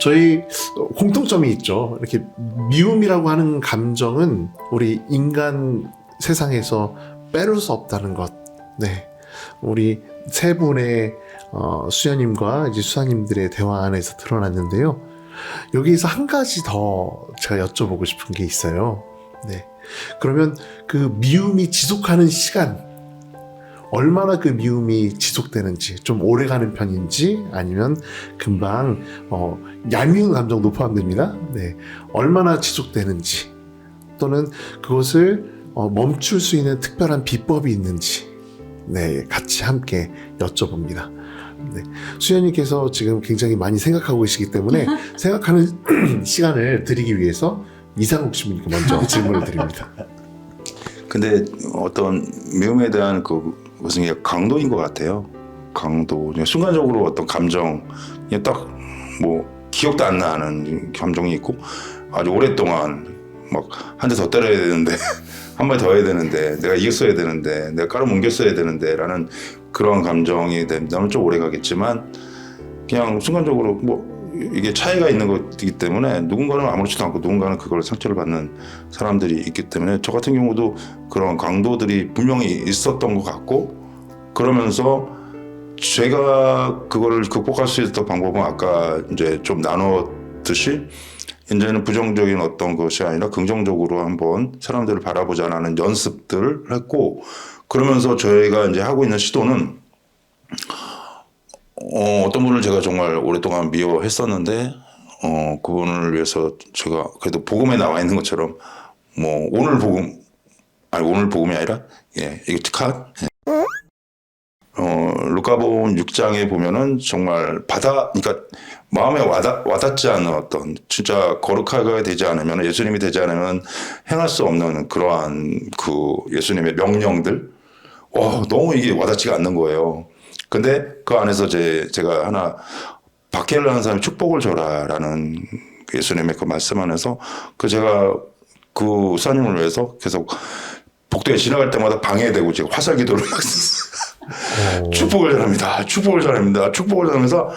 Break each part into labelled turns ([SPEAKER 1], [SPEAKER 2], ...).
[SPEAKER 1] 저희 공통점이 있죠. 이렇게 미움이라고 하는 감정은 우리 인간 세상에서 빼놓을 수 없다는 것. 네. 우리 세 분의 수녀님과 이제 수사님들의 대화 안에서 드러났는데요. 여기에서 한 가지 더 제가 여쭤보고 싶은 게 있어요. 네. 그러면 그 미움이 지속하는 시간, 얼마나 그 미움이 지속되는지, 좀 오래 가는 편인지, 아니면 금방 얄미운 감정도 포함됩니다. 네. 얼마나 지속되는지, 또는 그것을 멈출 수 있는 특별한 비법이 있는지, 네, 같이 함께 여쭤봅니다. 네. 수연님께서 지금 굉장히 많이 생각하고 계시기 때문에 생각하는 시간을 드리기 위해서 이상욱 씨분께 먼저 질문을 드립니다.
[SPEAKER 2] 근데 어떤 미움에 대한 무슨 게 강도인 것 같아요. 강도. 순간적으로 어떤 감정, 딱 뭐 기억도 안 나는 감정이 있고, 아주 오랫동안 막 한 대 더 때려야 되는데, 한 발 더 해야 되는데, 내가 이겼어야 되는데, 내가 깔아뭉겼어야 되는데, 라는 그런 감정이 된다면 좀 오래 가겠지만, 그냥 순간적으로 이게 차이가 있는 것이기 때문에 누군가는 아무렇지도 않고 누군가는 그걸 상처를 받는 사람들이 있기 때문에 저 같은 경우도 그런 강도들이 분명히 있었던 것 같고, 그러면서 제가 그거를 극복할 수 있었던 방법은 아까 이제 좀 나눴듯이 이제는 부정적인 어떤 것이 아니라 긍정적으로 한번 사람들을 바라보자는 연습들을 했고, 그러면서 저희가 이제 하고 있는 시도는 어떤 분을 제가 정말 오랫동안 미워했었는데, 그분을 위해서 제가 그래도 복음에 나와 있는 것처럼, 오늘 복음이 아니라, 이거 컷. 루카복음 6장에 보면은 정말 그러니까 마음에 와닿지 않는 어떤, 진짜 거룩하게 되지 않으면, 예수님이 되지 않으면 행할 수 없는 그러한 예수님의 명령들, 너무 이게 와닿지가 않는 거예요. 근데 그 안에서 제가 하나, 박해를 하는 사람이 축복을 줘라라는 예수님의 그 말씀 안에서 제가 그 수사님을 위해서 계속 복도에 지나갈 때마다 방해되고 제가 화살 기도를 축복을 전합니다. 축복을 전합니다. 축복을 전하면서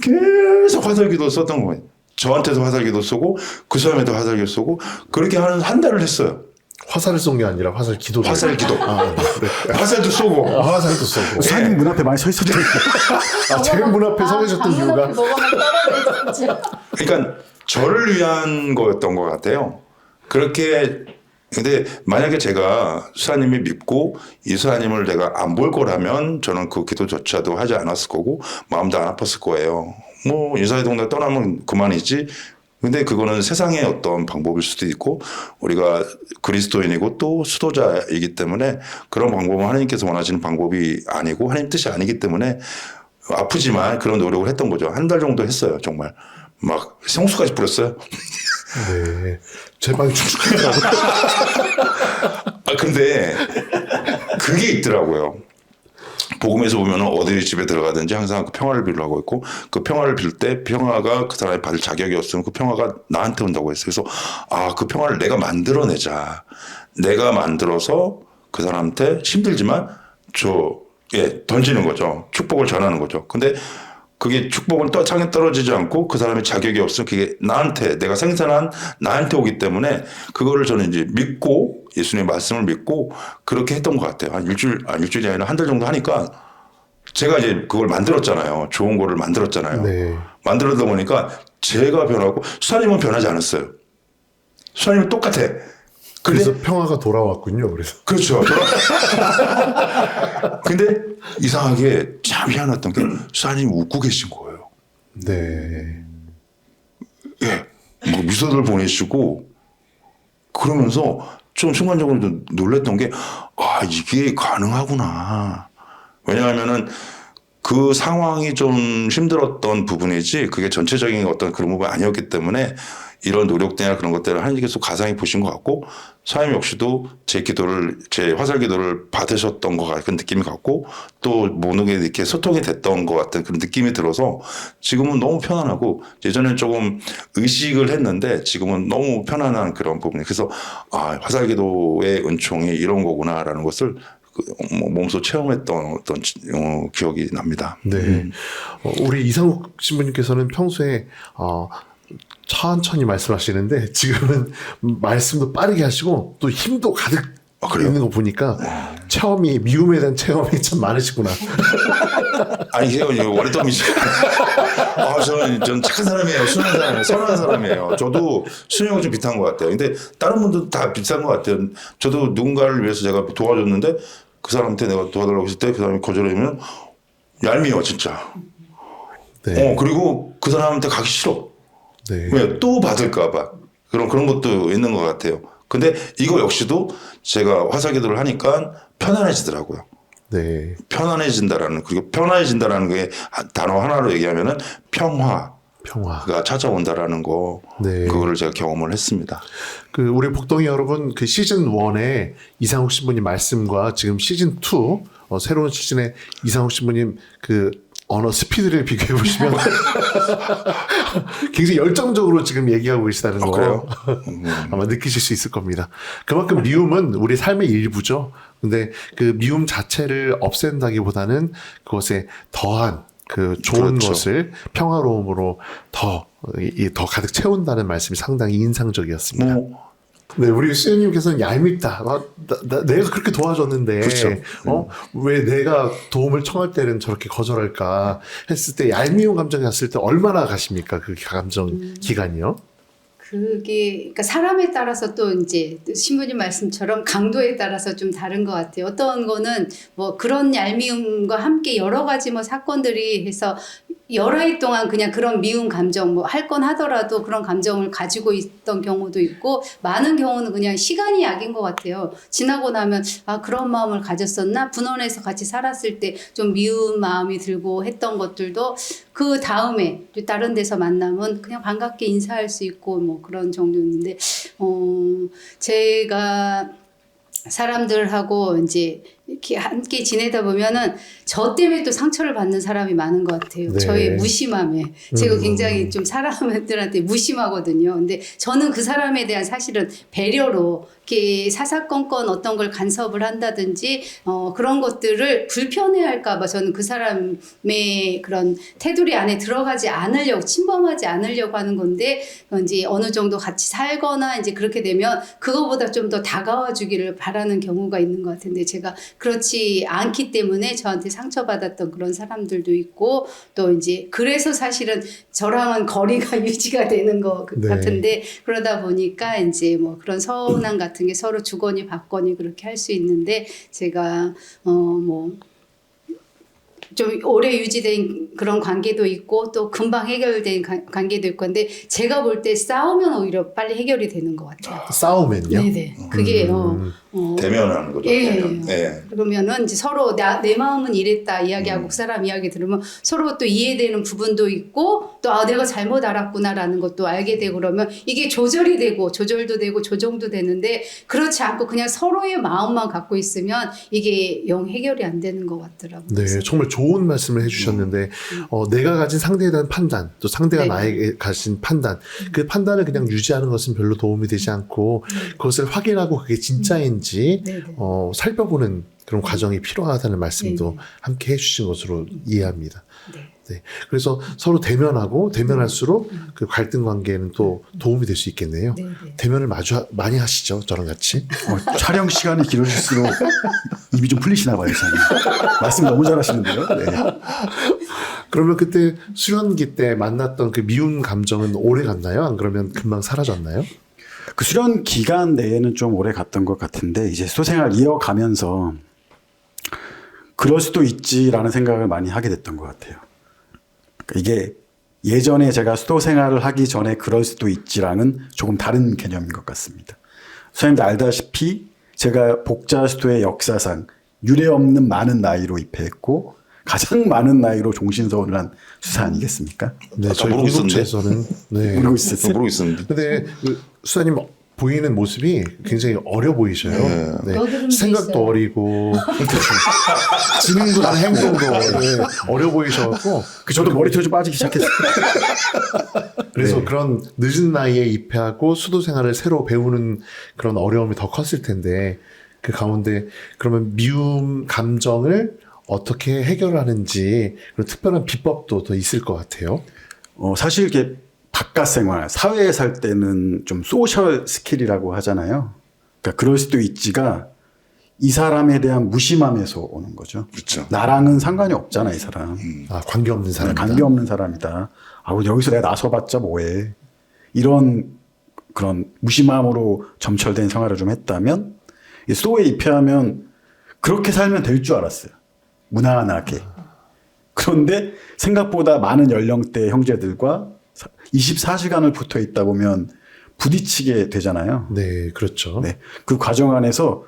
[SPEAKER 2] 계속 화살 기도 썼던 거예요. 저한테도 화살 기도 쏘고 그 사람에도 화살 기도 쏘고 그렇게 한 달을 했어요.
[SPEAKER 1] 화살을 쏜 게 아니라 화살 기도.
[SPEAKER 2] 화살 기도.
[SPEAKER 1] 네.
[SPEAKER 2] 화살도 쏘고.
[SPEAKER 1] 화살도 쏘고.
[SPEAKER 3] 사장님 문 앞에 많이 서 있었죠.
[SPEAKER 1] 제 문 앞에 서 계셨던 이유가.
[SPEAKER 2] 그러니까 저를 위한 거였던 것 같아요. 그렇게. 근데 만약에 제가 수사님이 믿고 이 수사님을 내가 안 볼 거라면 저는 그 기도조차도 하지 않았을 거고 마음도 안 아팠을 거예요. 인사의 동네 떠나면 그만이지. 근데 그거는 세상의 어떤 방법일 수도 있고 우리가 그리스도인이고 또 수도자이기 때문에 그런 방법은 하나님께서 원하시는 방법이 아니고 하나님 뜻이 아니기 때문에 아프지만 그런 노력을 했던 거죠. 한 달 정도 했어요. 정말 막 성수까지 뿌렸어요.
[SPEAKER 1] 네, 제 방이 축축하더라고요.
[SPEAKER 2] 근데 그게 있더라고요. 복음에서 보면 어디 집에 들어가든지 항상 그 평화를 빌라고 했고 그 평화를 빌 때 평화가 그 사람이 받을 자격이 없으면 그 평화가 나한테 온다고 했어요. 그래서 그 평화를 내가 만들어내자. 내가 만들어서 그 사람한테 힘들지만 던지는 거죠. 축복을 전하는 거죠. 근데 그게 축복은 땅에 떨어지지 않고 그 사람의 자격이 없으면 그게 내가 생산한 나한테 오기 때문에 그거를 저는 이제 믿고 예수님의 말씀을 믿고 그렇게 했던 것 같아요. 일주일이 아니라 한 달 정도 하니까 제가 이제 그걸 만들었잖아요. 좋은 거를 만들었잖아요.
[SPEAKER 1] 네.
[SPEAKER 2] 만들어다 보니까 제가 변하고 수사님은 변하지 않았어요. 수사님은 똑같아.
[SPEAKER 1] 그래서 평화가 돌아왔군요.
[SPEAKER 2] 그렇죠. 근데 이상하게 참 희한했던 게 수사님이 웃고 계신 거예요.
[SPEAKER 1] 네.
[SPEAKER 2] 미소를 보내시고 그러면서 좀 순간적으로 좀 놀랐던 게 이게 가능하구나. 왜냐하면은 그 상황이 좀 힘들었던 부분이지 그게 전체적인 어떤 그런 부분이 아니었기 때문에 이런 노력들이나 그런 것들을 하나님께서 가상히 보신 것 같고 사님 역시도 제 화살 기도를 받으셨던 것 같은 느낌이 같고 또 모두에게 이렇게 소통이 됐던 것 같은 그런 느낌이 들어서 지금은 너무 편안하고 예전에는 조금 의식을 했는데 지금은 너무 편안한 그런 부분이 그래서 화살 기도의 은총이 이런 거구나라는 것을 몸소 체험했던 어떤 기억이 납니다.
[SPEAKER 1] 네. 우리 이상욱 신부님께서는 평소에 천천히 말씀하시는데 지금은 말씀도 빠르게 하시고 또 힘도 가득
[SPEAKER 2] 그래요?
[SPEAKER 1] 있는 거 보니까 체험이 미움에 대한 체험이 참 많으시구나.
[SPEAKER 2] 아니 이거 원래덤이죠. 저는 착한 사람이에요. 순한 사람이에요. 선한 사람이에요. 저도 순영은 좀 비슷한 것 같아요. 근데 다른 분도 다 비슷한 것 같아요. 저도 누군가를 위해서 제가 도와줬는데 그 사람한테 내가 도와달라고 했을 때 그 사람이 거절하면 얄미워 진짜.
[SPEAKER 1] 네.
[SPEAKER 2] 그리고 그 사람한테 가기 싫어.
[SPEAKER 1] 네.
[SPEAKER 2] 왜? 또 받을까봐. 그런 것도 있는 것 같아요. 근데 이거 역시도 제가 화사기도를 하니까 편안해지더라고요.
[SPEAKER 1] 네.
[SPEAKER 2] 그리고 편안해진다라는 게 단어 하나로 얘기하면은 평화가
[SPEAKER 1] 평화.
[SPEAKER 2] 찾아온다라는 거.
[SPEAKER 1] 네.
[SPEAKER 2] 그거를 제가 경험을 했습니다.
[SPEAKER 1] 우리 복덩이 여러분, 시즌 1에 이상욱 신부님 말씀과 지금 시즌 2, 새로운 시즌에 이상욱 신부님 언어 스피드를 비교해 보시면 굉장히 열정적으로 지금 얘기하고 계시다는 거
[SPEAKER 2] 그래요?
[SPEAKER 1] 아마 느끼실 수 있을 겁니다. 그만큼 미움은 우리 삶의 일부죠. 근데 그 미움 자체를 없앤다기보다는 그것에 더한 좋은
[SPEAKER 2] 그렇죠.
[SPEAKER 1] 것을 평화로움으로 더 가득 채운다는 말씀이 상당히 인상적이었습니다. 네, 우리 수녀님께서는 얄밉다. 내가 그렇게 도와줬는데,
[SPEAKER 2] 그렇죠.
[SPEAKER 1] 왜 내가 도움을 청할 때는 저렇게 거절할까 했을 때 얄미운 감정이 왔을 때 얼마나 가십니까? 그 감정 기간이요?
[SPEAKER 3] 그러니까 사람에 따라서 또 이제 신부님 말씀처럼 강도에 따라서 좀 다른 것 같아요. 어떤 거는 뭐 그런 얄미움과 함께 여러 가지 뭐 사건들이 해서 여러 해 동안 그냥 그런 미운 감정, 뭐 할 건 하더라도 그런 감정을 가지고 있던 경우도 있고, 많은 경우는 그냥 시간이 약인 것 같아요. 지나고 나면 그런 마음을 가졌었나? 분원해서 같이 살았을 때 좀 미운 마음이 들고 했던 것들도 그 다음에 다른 데서 만나면 그냥 반갑게 인사할 수 있고 뭐 그런 정도였는데, 제가 사람들하고 이제 이렇게 함께 지내다 보면은 저 때문에 또 상처를 받는 사람이 많은 것 같아요.
[SPEAKER 1] 네.
[SPEAKER 3] 저의 무심함에. 제가 굉장히 좀 사람들한테 무심하거든요. 근데 저는 그 사람에 대한 사실은 배려로 이렇게 사사건건 어떤 걸 간섭을 한다든지 그런 것들을 불편해할까 봐 저는 그 사람의 그런 테두리 안에 들어가지 않으려고, 침범하지 않으려고 하는 건데, 이제 어느 정도 같이 살거나 이제 그렇게 되면 그거보다 좀 더 다가와 주기를 바라는 경우가 있는 것 같은데, 제가 그렇지 않기 때문에 저한테 상처받았던 그런 사람들도 있고, 또 이제 그래서 사실은 저랑은 거리가 유지가 되는 것
[SPEAKER 1] 네.
[SPEAKER 3] 같은데, 그러다 보니까 이제 뭐 그런 서운함 같은 게 서로 주거니 받거니 그렇게 할 수 있는데, 제가 뭐 좀 오래 유지된 그런 관계도 있고 또 금방 해결된 관계도 있고, 근데 제가 볼 때 싸우면 오히려 빨리 해결이 되는 것 같아요.
[SPEAKER 1] 싸우면요?
[SPEAKER 3] 네네. 그게
[SPEAKER 2] 대면하는 거죠.
[SPEAKER 3] 예.
[SPEAKER 2] 대면. 네.
[SPEAKER 3] 그러면은 이제 서로 내 마음은 이랬다 이야기하고 그 사람 이야기 들으면 서로 또 이해되는 부분도 있고, 또 내가 잘못 알았구나라는 것도 알게 되고, 그러면 이게 조절이 되고 조절도 되고 조정도 되는데, 그렇지 않고 그냥 서로의 마음만 갖고 있으면 이게 영 해결이 안 되는 것 같더라고요.
[SPEAKER 1] 네, 정말 좋은 말씀을 해주셨는데, 내가 가진 상대에 대한 판단, 또 상대가
[SPEAKER 3] 네.
[SPEAKER 1] 나에게 가진 판단, 그 판단을 그냥 유지하는 것은 별로 도움이 되지 않고, 그것을 확인하고 그게 진짜인지,
[SPEAKER 3] 네네.
[SPEAKER 1] 살펴보는 그런 과정이 필요하다는 말씀도
[SPEAKER 3] 네네.
[SPEAKER 1] 함께 해주신 것으로 이해합니다.
[SPEAKER 3] 네.
[SPEAKER 1] 네, 그래서 서로 대면할수록 그 갈등 관계에는 또 도움이 될 수 있겠네요.
[SPEAKER 3] 네네.
[SPEAKER 1] 대면을 많이 하시죠, 저랑 같이.
[SPEAKER 4] 촬영 시간이 길어질수록 입이 좀 풀리시나 봐요, 저는. 말씀 너무 잘하시는데요. 네.
[SPEAKER 1] 그러면 그때 수련기 때 만났던 그 미운 감정은 오래 갔나요? 안 그러면 금방 사라졌나요?
[SPEAKER 4] 그 수련 기간 내에는 좀 오래 갔던 것 같은데, 이제 수생활 이어가면서 그럴 수도 있지라는 생각을 많이 하게 됐던 것 같아요. 이게 예전에 제가 수도 생활을 하기 전에 그럴 수도 있지라는 조금 다른 개념인 것 같습니다. 선생님도 알다시피 제가 복자 수도의 역사상 유례없는 많은 나이로 입회했고 가장 많은 나이로 종신서원을 한 수사 아니겠습니까?
[SPEAKER 1] 네, 저희
[SPEAKER 2] 모르고 있었는데.
[SPEAKER 1] 공동체에서는 네.
[SPEAKER 4] 모르고 있었어요.
[SPEAKER 2] 모르고 있었는데.
[SPEAKER 1] 근데 수사님 보이는 모습이 굉장히 어려 보이셔요. 네.
[SPEAKER 3] 여드름도
[SPEAKER 1] 생각도
[SPEAKER 3] 있어요.
[SPEAKER 1] 어리고 지능도 다 행동도 어려 보이셔갖고
[SPEAKER 4] 저도 머리털 좀 빠지기 시작했어요.
[SPEAKER 1] 그래서
[SPEAKER 4] 네.
[SPEAKER 1] 그런 늦은 나이에 입회하고 수도 생활을 새로 배우는 그런 어려움이 더 컸을 텐데, 그 가운데 그러면 미움 감정을 어떻게 해결하는지 그런 특별한 비법도 더 있을 것 같아요.
[SPEAKER 4] 사실 이렇게 바깥 생활, 사회에 살 때는 좀 소셜 스킬이라고 하잖아요. 그러니까 그럴 수도 있지가 이 사람에 대한 무심함에서 오는 거죠.
[SPEAKER 2] 그렇죠.
[SPEAKER 4] 나랑은 상관이 없잖아, 이 사람.
[SPEAKER 1] 아, 관계없는 사람이다.
[SPEAKER 4] 관계없는 사람이다. 아, 여기서 내가 나서봤자 뭐해. 이런 그런 무심함으로 점철된 생활을 좀 했다면 이 소에 입회하면 그렇게 살면 될 줄 알았어요. 무난하게. 그런데 생각보다 많은 연령대 형제들과 24시간을 붙어 있다 보면 부딪히게 되잖아요.
[SPEAKER 1] 네, 그렇죠.
[SPEAKER 4] 네. 그 과정 안에서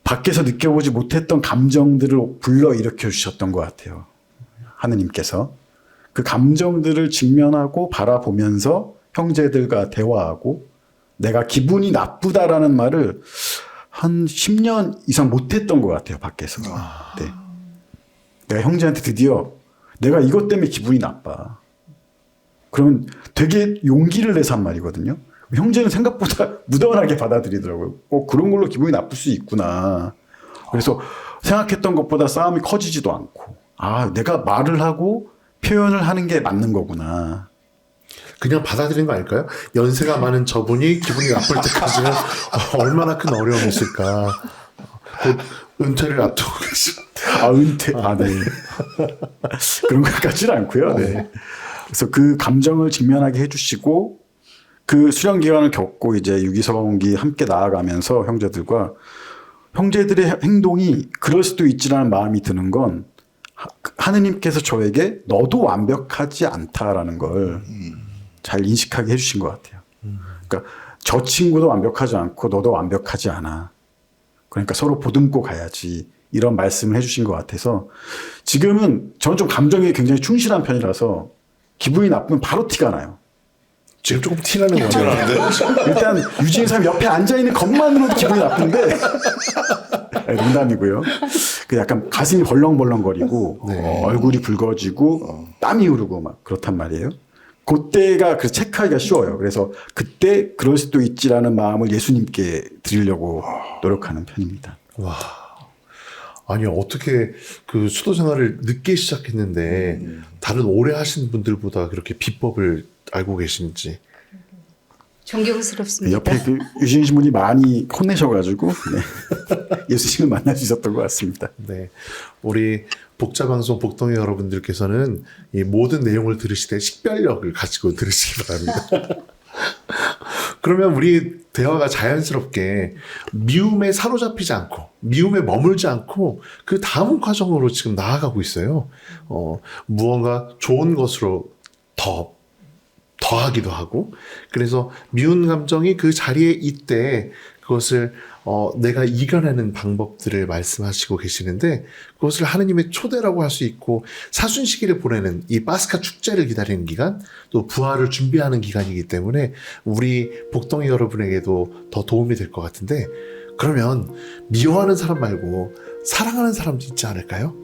[SPEAKER 4] 밖에서 느껴보지 못했던 감정들을 불러일으켜 주셨던 것 같아요. 하느님께서. 그 감정들을 직면하고 바라보면서 형제들과 대화하고 내가 기분이 나쁘다라는 말을 한 10년 이상 못했던 것 같아요. 밖에서. 네. 내가 형제한테 드디어 내가 이것 때문에 기분이 나빠. 그러면 되게 용기를 내서 한 말이거든요. 형제는 생각보다 무던하게 받아들이더라고요. 그런 걸로 기분이 나쁠 수 있구나. 그래서 생각했던 것보다 싸움이 커지지도 않고, 아, 내가 말을 하고 표현을 하는 게 맞는 거구나.
[SPEAKER 1] 그냥 받아들인 거 아닐까요? 연세가 많은 저분이 기분이 나쁠 때까지는 얼마나 큰 어려움이 있을까. 곧 은퇴를 앞두고 계시죠.
[SPEAKER 4] 아, 은퇴. 아, 네. 그런 것까지는 않고요. 네. 그래서 그 감정을 직면하게 해주시고, 그 수련 기간을 겪고 이제 유기성기 함께 나아가면서 형제들과 형제들의 행동이 그럴 수도 있지라는 마음이 드는 건 하느님께서 저에게 너도 완벽하지 않다라는 걸 잘 인식하게 해주신 것 같아요. 그러니까 저 친구도 완벽하지 않고 너도 완벽하지 않아. 그러니까 서로 보듬고 가야지. 이런 말씀을 해주신 것 같아서 지금은 저는 좀 감정에 굉장히 충실한 편이라서 기분이 나쁘면 바로 티가 나요.
[SPEAKER 1] 지금 조금 티나는 거 같아요.
[SPEAKER 4] 일단 유진이 사람 옆에 앉아있는 것만으로도 기분이 나쁜데 네, 농담이고요. 그 약간 가슴이 벌렁벌렁거리고
[SPEAKER 1] 네.
[SPEAKER 4] 얼굴이 붉어지고 땀이 흐르고 막 그렇단 말이에요. 그때가 그 체크하기가 쉬워요. 그래서 그때 그럴 수도 있지라는 마음을 예수님께 드리려고 노력하는 편입니다.
[SPEAKER 1] 와. 아니, 어떻게 그 수도 생활을 늦게 시작했는데 다른 오래 하신 분들보다 그렇게 비법을 알고 계신지.
[SPEAKER 3] 존경스럽습니다.
[SPEAKER 4] 옆에 그 유진 신부님 많이 혼내셔가지고 네. 예수님을 만날 수 있었던 것 같습니다.
[SPEAKER 1] 네. 우리 복자방송 복덩이 여러분들께서는 이 모든 내용을 들으실 때 식별력을 가지고 들으시기 바랍니다. 그러면 우리 대화가 자연스럽게 미움에 사로잡히지 않고 미움에 머물지 않고 그 다음 과정으로 지금 나아가고 있어요. 무언가 좋은 것으로 더하기도 하고, 그래서 미운 감정이 그 자리에 있대 그것을 내가 이겨내는 방법들을 말씀하시고 계시는데, 그것을 하느님의 초대라고 할 수 있고 사순시기를 보내는 이 파스카 축제를 기다리는 기간, 또 부활을 준비하는 기간이기 때문에 우리 복덩이 여러분에게도 더 도움이 될 것 같은데, 그러면 미워하는 사람 말고 사랑하는 사람도 있지 않을까요?